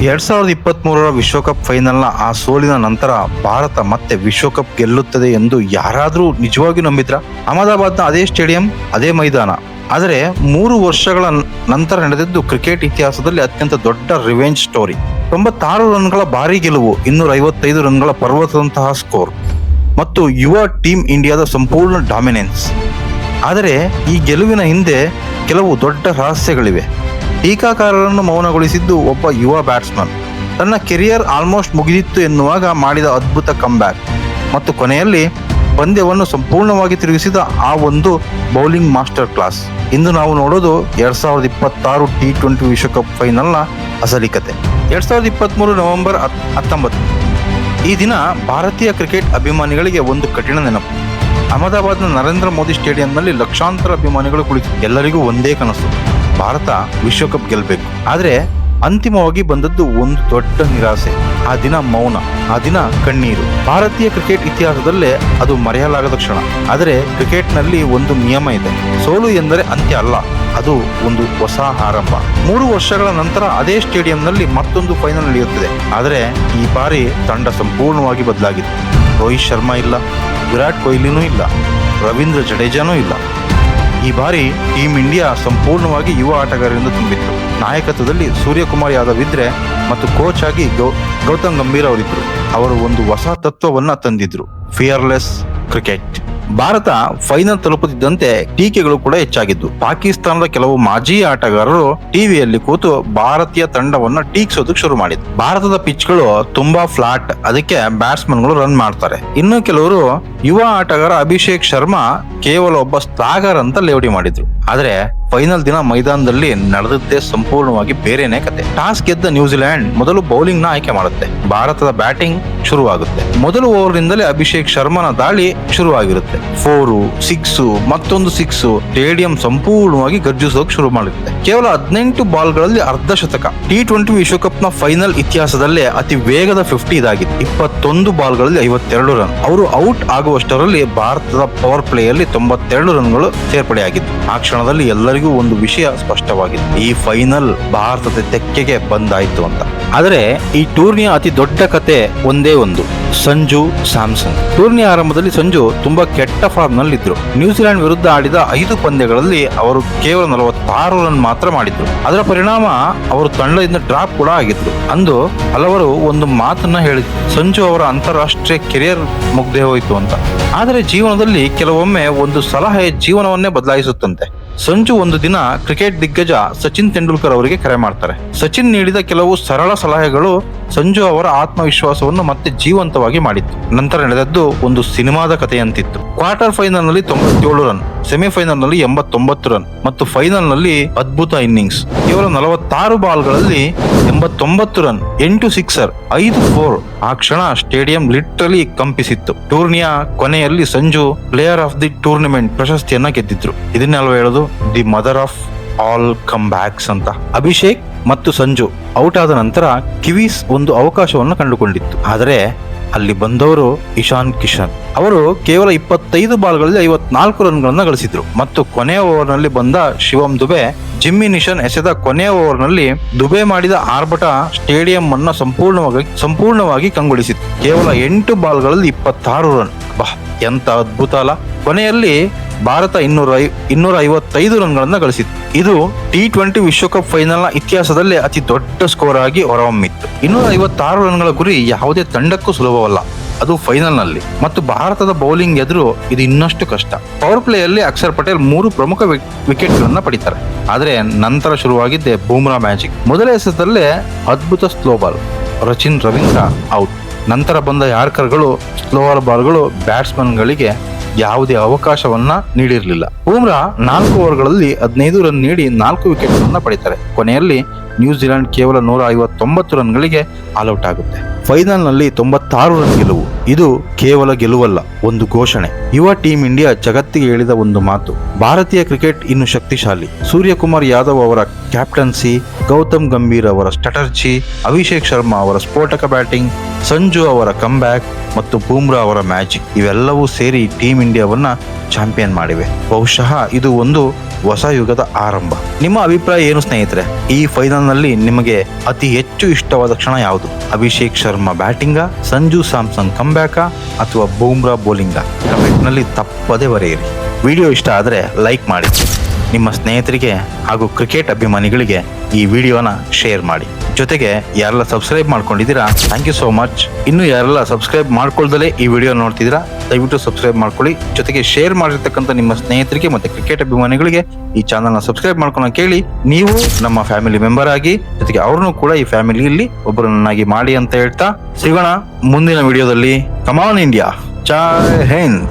2023 ವಿಶ್ವಕಪ್ ಫೈನಲ್ನ ಆ ಸೋಲಿನ ನಂತರ ಭಾರತ ಮತ್ತೆ ವಿಶ್ವಕಪ್ ಗೆಲ್ಲುತ್ತದೆ ಎಂದು ಯಾರಾದರೂ ನಿಜವಾಗಿಯೂ ನಂಬಿದ್ರ? ಅಹಮದಾಬಾದ್ನ ಅದೇ ಸ್ಟೇಡಿಯಂ, ಅದೇ ಮೈದಾನ. ಆದರೆ 3 ವರ್ಷಗಳ ನಂತರ ನಡೆದಿದ್ದು ಕ್ರಿಕೆಟ್ ಇತಿಹಾಸದಲ್ಲಿ ಅತ್ಯಂತ ದೊಡ್ಡ ರಿವೆಂಜ್ ಸ್ಟೋರಿ. 96 ರನ್ಗಳ ಭಾರಿ ಗೆಲುವು, 255 ರನ್ಗಳ ಪರ್ವತದಂತಹ ಸ್ಕೋರ್ ಮತ್ತು ಯುವ ಟೀಮ್ ಇಂಡಿಯಾದ ಸಂಪೂರ್ಣ ಡಾಮಿನೆನ್ಸ್. ಆದರೆ ಈ ಗೆಲುವಿನ ಹಿಂದೆ ಕೆಲವು ದೊಡ್ಡ ರಹಸ್ಯಗಳಿವೆ. ಟೀಕಾಕಾರರನ್ನು ಮೌನಗೊಳಿಸಿದ್ದು ಒಬ್ಬ ಯುವ ಬ್ಯಾಟ್ಸ್ಮನ್. ತನ್ನ ಕೆರಿಯರ್ ಆಲ್ಮೋಸ್ಟ್ ಮುಗಿದಿತ್ತು ಎನ್ನುವಾಗ ಮಾಡಿದ ಅದ್ಭುತ ಕಮ್ಬ್ಯಾಕ್ ಮತ್ತು ಕೊನೆಯಲ್ಲಿ ಪಂದ್ಯವನ್ನು ಸಂಪೂರ್ಣವಾಗಿ ತಿರುಗಿಸಿದ ಆ ಒಂದು ಬೌಲಿಂಗ್ ಮಾಸ್ಟರ್ ಕ್ಲಾಸ್. ಇಂದು ನಾವು ನೋಡೋದು 2026 T20 ವಿಶ್ವಕಪ್ ಫೈನಲ್ನ ಅಸಲಿ ಕತೆ. 2023 ನವೆಂಬರ್ 19. ಈ ದಿನ ಭಾರತೀಯ ಕ್ರಿಕೆಟ್ ಅಭಿಮಾನಿಗಳಿಗೆ ಒಂದು ಕಠಿಣ ನೆನಪು. ಅಹಮದಾಬಾದ್ನ ನರೇಂದ್ರ ಮೋದಿ ಸ್ಟೇಡಿಯಂನಲ್ಲಿ ಲಕ್ಷಾಂತರ ಅಭಿಮಾನಿಗಳು ಕುಳಿತು ಎಲ್ಲರಿಗೂ ಒಂದೇ ಕನಸು, ಭಾರತ ವಿಶ್ವಕಪ್ ಗೆಲ್ಲಬೇಕು. ಆದರೆ ಅಂತಿಮವಾಗಿ ಬಂದದ್ದು ಒಂದು ದೊಡ್ಡ ನಿರಾಸೆ. ಆ ದಿನ ಮೌನ, ಆ ದಿನ ಕಣ್ಣೀರು. ಭಾರತೀಯ ಕ್ರಿಕೆಟ್ ಇತಿಹಾಸದಲ್ಲೇ ಅದು ಮರೆಯಲಾಗದ ಕ್ಷಣ. ಆದರೆ ಕ್ರಿಕೆಟ್ನಲ್ಲಿ ಒಂದು ನಿಯಮ ಇದೆ, ಸೋಲು ಎಂದರೆ ಅಂತ್ಯ ಅಲ್ಲ, ಅದು ಒಂದು ಹೊಸ ಆರಂಭ. 3 ವರ್ಷಗಳ ನಂತರ ಅದೇ ಸ್ಟೇಡಿಯಂನಲ್ಲಿ ಮತ್ತೊಂದು ಫೈನಲ್ ನಡೆಯುತ್ತದೆ. ಆದರೆ ಈ ಬಾರಿ ತಂಡ ಸಂಪೂರ್ಣವಾಗಿ ಬದಲಾಗಿದೆ. ರೋಹಿತ್ ಶರ್ಮಾ ಇಲ್ಲ, ವಿರಾಟ್ ಕೊಹ್ಲಿನೂ ಇಲ್ಲ, ರವೀಂದ್ರ ಜಡೇಜಾನೂ ಇಲ್ಲ. ಈ ಬಾರಿ ಟೀಮ್ ಇಂಡಿಯಾ ಸಂಪೂರ್ಣವಾಗಿ ಯುವ ಆಟಗಾರರಿಂದ ತುಂಬಿತ್ತು. ನಾಯಕತ್ವದಲ್ಲಿ ಸೂರ್ಯಕುಮಾರ್ ಯಾದವ್ ಇದ್ರೆ ಮತ್ತು ಕೋಚ್ ಆಗಿ ಗೌತಮ್ ಗಂಭೀರ್ ಅವರಿದ್ರು. ಅವರು ಒಂದು ಹೊಸ ತತ್ವವನ್ನ ತಂದಿದ್ರು, ಫಿಯರ್ಲೆಸ್ ಕ್ರಿಕೆಟ್. ಭಾರತ ಫೈನಲ್ ತಲುಪುತ್ತಿದ್ದಂತೆ ಟೀಕೆಗಳು ಕೂಡ ಹೆಚ್ಚಾಗಿದ್ದು. ಪಾಕಿಸ್ತಾನದ ಕೆಲವು ಮಾಜಿ ಆಟಗಾರರು ಟಿವಿಯಲ್ಲಿ ಕೂತು ಭಾರತೀಯ ತಂಡವನ್ನ ಟೀಕಿಸೋದಕ್ಕೆ ಶುರು ಮಾಡಿದ್ರು. ಭಾರತದ ಪಿಚ್ಗಳು ತುಂಬಾ ಫ್ಲಾಟ್, ಅದಕ್ಕೆ ಬ್ಯಾಟ್ಸ್ಮನ್ಗಳು ರನ್ ಮಾಡ್ತಾರೆ. ಇನ್ನು ಕೆಲವರು ಯುವ ಆಟಗಾರ ಅಭಿಷೇಕ್ ಶರ್ಮಾ ಕೇವಲ ಒಬ್ಬ ಸ್ಲಾಗರ್ ಅಂತ ಲೇವಡಿ ಮಾಡಿದ್ರು. ಆದ್ರೆ ಫೈನಲ್ ದಿನ ಮೈದಾನದಲ್ಲಿ ನಡೆದದ್ದೇ ಸಂಪೂರ್ಣವಾಗಿ ಬೇರೆನೇ ಕತೆ. ಟಾಸ್ ಗೆದ್ದ ನ್ಯೂಜಿಲೆಂಡ್ ಮೊದಲು ಬೌಲಿಂಗ್ ನ ಆಯ್ಕೆ ಮಾಡುತ್ತೆ. ಭಾರತದ ಬ್ಯಾಟಿಂಗ್ ಶುರುವಾಗುತ್ತೆ. ಮೊದಲು ಓವರ್ನಿಂದಲೇ ಅಭಿಷೇಕ್ ಶರ್ಮನ ದಾಳಿ ಶುರುವಾಗಿರುತ್ತೆ. 4, 6, ಮತ್ತೊಂದು 6, ಸ್ಟೇಡಿಯಂ ಸಂಪೂರ್ಣವಾಗಿ ಗರ್ಜಿಸೋಕೆ ಶುರು ಮಾಡುತ್ತೆ. ಕೇವಲ 18 ಬಾಲ್ಗಳಲ್ಲಿ ಅರ್ಧ ಶತಕ. T20 ವಿಶ್ವಕಪ್ ನ ಫೈನಲ್ ಇತಿಹಾಸದಲ್ಲೇ ಅತಿ ವೇಗದ 50 ಇದಾಗಿದೆ. 21 ಬಾಲ್ಗಳಲ್ಲಿ 52 ರನ್. ಅವರು ಔಟ್ ಆಗುವಷ್ಟರಲ್ಲಿ ಭಾರತದ ಪವರ್ ಪ್ಲೇಯಲ್ಲಿ 92 ರನ್ಗಳು ಸೇರ್ಪಡೆಯಾಗಿತ್ತು. ಆ ಕ್ಷಣದಲ್ಲಿ ಎಲ್ಲರಿಗೂ ಒಂದು ವಿಷಯ ಸ್ಪಷ್ಟವಾಗಿದೆ, ಈ ಫೈನಲ್ ಭಾರತದ ತೆಕ್ಕೆಗೆ ಬಂದಾಯ್ತು ಅಂತ. ಆದರೆ ಈ ಟೂರ್ನಿಯ ಅತಿ ದೊಡ್ಡ ಕತೆ ಒಂದೇ ಒಂದು, ಸಂಜು ಸ್ಯಾಮ್ಸನ್. ಟೂರ್ನಿ ಆರಂಭದಲ್ಲಿ ಸಂಜು ತುಂಬಾ ಕೆಟ್ಟ ಫಾರ್ಮ್ ನಲ್ಲಿದ್ರು. ನ್ಯೂಜಿಲೆಂಡ್ ವಿರುದ್ಧ ಆಡಿದ 5 ಪಂದ್ಯಗಳಲ್ಲಿ ಅವರು ಕೇವಲ 46 ರನ್ ಮಾತ್ರ ಮಾಡಿದ್ರು. ಅದರ ಪರಿಣಾಮ ಅವರು ತಂಡದಿಂದ ಡ್ರಾಪ್ ಕೂಡ ಆಗಿದ್ರು. ಅಂದು ಹಲವರು ಒಂದು ಮಾತನ್ನ ಹೇಳಿದ್ರು, ಸಂಜು ಅವರ ಅಂತಾರಾಷ್ಟ್ರೀಯ ಕೆರಿಯರ್ ಮುಗ್ದೇ ಹೋಯಿತು ಅಂತ. ಆದರೆ ಜೀವನದಲ್ಲಿ ಕೆಲವೊಮ್ಮೆ ಒಂದು ಸಲಹೆ ಜೀವನವನ್ನೇ ಬದಲಾಯಿಸುತ್ತಂತೆ. ಸಂಜು ಒಂದು ದಿನ ಕ್ರಿಕೆಟ್ ದಿಗ್ಗಜ ಸಚಿನ್ ತೆಂಡೂಲ್ಕರ್ ಅವರಿಗೆ ಕರೆ ಮಾಡ್ತಾರೆ. ಸಚಿನ್ ನೀಡಿದ ಕೆಲವು ಸರಳ ಸಲಹೆಗಳು ಸಂಜು ಅವರ ಆತ್ಮವಿಶ್ವಾಸವನ್ನು ಮತ್ತೆ ಜೀವಂತವಾಗಿ ಮಾಡಿತ್ತು. ನಂತರ ನಡೆದದ್ದು ಒಂದು ಸಿನಿಮಾದ ಕಥೆಯಂತಿತ್ತು. ಕ್ವಾರ್ಟರ್ ಫೈನಲ್ ನಲ್ಲಿ 97 ರನ್, ಸೆಮಿಫೈನಲ್ ನಲ್ಲಿ 89 ರನ್ ಮತ್ತು ಫೈನಲ್ ನಲ್ಲಿ ಅದ್ಭುತ ಇನ್ನಿಂಗ್ಸ್. ಕೇವಲ 46 ಬಾಲ್ಗಳಲ್ಲಿ 89 ರನ್, 8 ಸಿಕ್ಸರ್, 5 4. ಆ ಕ್ಷಣ ಸ್ಟೇಡಿಯಂ ಲಿಟರಲಿ ಕಂಪಿಸಿತ್ತು. ಟೂರ್ನಿಯ ಕೊನೆಯಲ್ಲಿ Sanju player of the tournament ಪ್ರಶಸ್ತಿಯನ್ನ ಗೆದ್ದಿದ್ರು. ಇದನ್ನೆಲ್ಲ ಹೇಳೋದು the mother of all comebacks ಅಂತ. ಅಭಿಷೇಕ್ ಮತ್ತು ಸಂಜು ಔಟ್ ಆದ ನಂತರ ಕಿವೀಸ್ ಒಂದು ಅವಕಾಶವನ್ನು ಕಂಡುಕೊಂಡಿತ್ತು. ಆದರೆ ಅಲ್ಲಿ ಬಂದವರು ಇಶಾನ್ ಕಿಶನ್. ಅವರು ಕೇವಲ 25 ಬಾಲ್ಗಳಲ್ಲಿ 54 ರನ್ಗಳನ್ನ ಗಳಿಸಿದ್ರು ಮತ್ತು ಕೊನೆಯ ಓವರ್ನಲ್ಲಿ ಬಂದ ಶಿವಮ್ ದುಬೆ, ಜಿಮ್ಮಿ ನಿಶನ್ ಎಸೆದ ಕೊನೆಯ ಓವರ್ನಲ್ಲಿ ದುಬೆ ಮಾಡಿದ ಆರ್ಭಟ ಸ್ಟೇಡಿಯಂ ಅನ್ನ ಸಂಪೂರ್ಣವಾಗಿ ಕಂಗೊಳಿಸಿತು. ಕೇವಲ 8 ಬಾಲ್ಗಳಲ್ಲಿ 26 ರನ್. ಎಂತ ಅದ್ಭುತ ಅಲ್ಲ. ಕೊನೆಯಲ್ಲಿ ಭಾರತ 255 ರನ್ಗಳನ್ನ ಗಳಿಸಿತ್ತು. ಇದು T20 ವಿಶ್ವಕಪ್ ಫೈನಲ್ನ ಇತಿಹಾಸದಲ್ಲೇ ಅತಿ ದೊಡ್ಡ ಸ್ಕೋರ್ ಆಗಿ ಹೊರಹೊಮ್ಮಿತ್ತು. 256 ರನ್ಗಳ ಗುರಿ ಯಾವುದೇ ತಂಡಕ್ಕೂ ಸುಲಭವಲ್ಲ, ಅದು ಫೈನಲ್ ನಲ್ಲಿ. ಮತ್ತು ಭಾರತದ ಬೌಲಿಂಗ್ ಎದುರು ಇದು ಇನ್ನಷ್ಟು ಕಷ್ಟ. ಪವರ್ ಪ್ಲೇಯಲ್ಲಿ ಅಕ್ಷರ್ ಪಟೇಲ್ 3 ಪ್ರಮುಖ ವಿಕೆಟ್ ಗಳನ್ನ ಪಡಿತಾರೆ. ಆದ್ರೆ ನಂತರ ಶುರುವಾಗಿದ್ದೆ ಬೂಮ್ರಾ ಮ್ಯಾಜಿಕ್. ಮೊದಲ ಎಸೆತದಲ್ಲೇ ಅದ್ಭುತ ಸ್ಲೋ ಬಾಲ್, ರವೀಂದ್ರ ಔಟ್. ನಂತರ ಬಂದ ಯಾರ್ಕರ್ಗಳು, ಸ್ಲೋವರ್ ಬಾಲ್ಗಳು ಬ್ಯಾಟ್ಸ್ಮನ್ ಗಳಿಗೆ ಯಾವುದೇ ಅವಕಾಶವನ್ನ ನೀಡಿರಲಿಲ್ಲ. ಬೂಮ್ರಾ 4 ಓವರ್ಗಳಲ್ಲಿ 15 ರನ್ ನೀಡಿ 4 ವಿಕೆಟ್ ಗಳನ್ನ ಪಡಿತಾರೆ. ಕೊನೆಯಲ್ಲಿ ನ್ಯೂಜಿಲೆಂಡ್ ಕೇವಲ 159 ರನ್ಗಳಿಗೆ ಆಲ್ಔಟ್ ಆಗುತ್ತೆ. ಫೈನಲ್ ನಲ್ಲಿ 96 ರನ್ ಗೆಲುವು. ಇದು ಕೇವಲ ಗೆಲುವಲ್ಲ, ಒಂದು ಘೋಷಣೆ. ಯುವ ಟೀಮ್ ಇಂಡಿಯಾ ಜಗತ್ತಿಗೆ ಹೇಳಿದ ಒಂದು ಮಾತು, ಭಾರತೀಯ ಕ್ರಿಕೆಟ್ ಇನ್ನು ಶಕ್ತಿಶಾಲಿ. ಸೂರ್ಯಕುಮಾರ್ ಯಾದವ್ ಅವರ ಕ್ಯಾಪ್ಟನ್ಸಿ, ಗೌತಮ್ ಗಂಭೀರ್ ಅವರ ಸ್ಟ್ರಾಟಜಿ, ಅಭಿಷೇಕ್ ಶರ್ಮಾ ಅವರ ಸ್ಫೋಟಕ ಬ್ಯಾಟಿಂಗ್, ಸಂಜು ಅವರ ಕಮ್ಬ್ಯಾಕ್, ಮತ್ತು ಬೂಮ್ರಾ ಅವರ ಮ್ಯಾಜಿಕ್ ಇವೆಲ್ಲವೂ ಸೇರಿ ಟೀಮ್ ಇಂಡಿಯಾವನ್ನ ಚಾಂಪಿಯನ್ ಮಾಡಿವೆ. ಬಹುಶಃ ಇದು ಒಂದು ಹೊಸ ಯುಗದ ಆರಂಭ. ನಿಮ್ಮ ಅಭಿಪ್ರಾಯ ಏನು ಸ್ನೇಹಿತರೆ? ಈ ಫೈನಲ್ ನಲ್ಲಿ ನಿಮಗೆ ಅತಿ ಹೆಚ್ಚು ಇಷ್ಟವಾದ ಕ್ಷಣ ಯಾವುದು? ಅಭಿಷೇಕ್ ಶರ್ಮಾ ಬ್ಯಾಟಿಂಗ, ಸಂಜು ಸ್ಯಾಮ್ಸನ್ ಕಂಬ್ಯಾಕ ಅಥವಾ ಬೂಮ್ರಾ ಬೌಲಿಂಗ? ಕಮೆಂಟ್ ನಲ್ಲಿ ತಪ್ಪದೇ ಬರೆಯಿರಿ. ವಿಡಿಯೋ ಇಷ್ಟ ಆದರೆ ಲೈಕ್ ಮಾಡಿ, ನಿಮ್ಮ ಸ್ನೇಹಿತರಿಗೆ ಹಾಗೂ ಕ್ರಿಕೆಟ್ ಅಭಿಮಾನಿಗಳಿಗೆ ಈ ವಿಡಿಯೋನ ಶೇರ್ ಮಾಡಿ. ಜೊತೆಗೆ ಯಾರೆಲ್ಲ ಸಬ್ಸ್ಕ್ರೈಬ್ ಮಾಡ್ಕೊಂಡಿದ್ದೀರಾ, ಥ್ಯಾಂಕ್ ಯು ಸೋ ಮಚ್. ಇನ್ನು ಯಾರೆಲ್ಲ ಸಬ್ಸ್ಕ್ರೈಬ್ ಮಾಡ್ಕೊಳ್ದಲೇ ಈ ವಿಡಿಯೋ ನೋಡ್ತಿದ್ದೀರಾ, ದಯವಿಟ್ಟು ಸಬ್ಸ್ಕ್ರೈಬ್ ಮಾಡ್ಕೊಳ್ಳಿ. ಜೊತೆಗೆ ಶೇರ್ ಮಾಡಿರ್ತಕ್ಕಂಥ ನಿಮ್ಮ ಸ್ನೇಹಿತರಿಗೆ ಮತ್ತೆ ಕ್ರಿಕೆಟ್ ಅಭಿಮಾನಿಗಳಿಗೆ ಈ ಚಾನಲ್ನ ಸಬ್ಸ್ಕ್ರೈಬ್ ಮಾಡ್ಕೊಂಡು ಕೇಳಿ. ನೀವು ನಮ್ಮ ಫ್ಯಾಮಿಲಿ ಮೆಂಬರ್ ಆಗಿ, ಜೊತೆಗೆ ಅವ್ರನ್ನು ಕೂಡ ಈ ಫ್ಯಾಮಿಲಿಯಲ್ಲಿ ಒಬ್ಬರನ್ನಾಗಿ ಮಾಡಿ ಅಂತ ಹೇಳ್ತಾ ಸಿಗೋಣ ಮುಂದಿನ ವಿಡಿಯೋದಲ್ಲಿ. ಕಮಾನ್ ಇಂಡಿಯಾ, ಜೈ ಹಿಂದ್.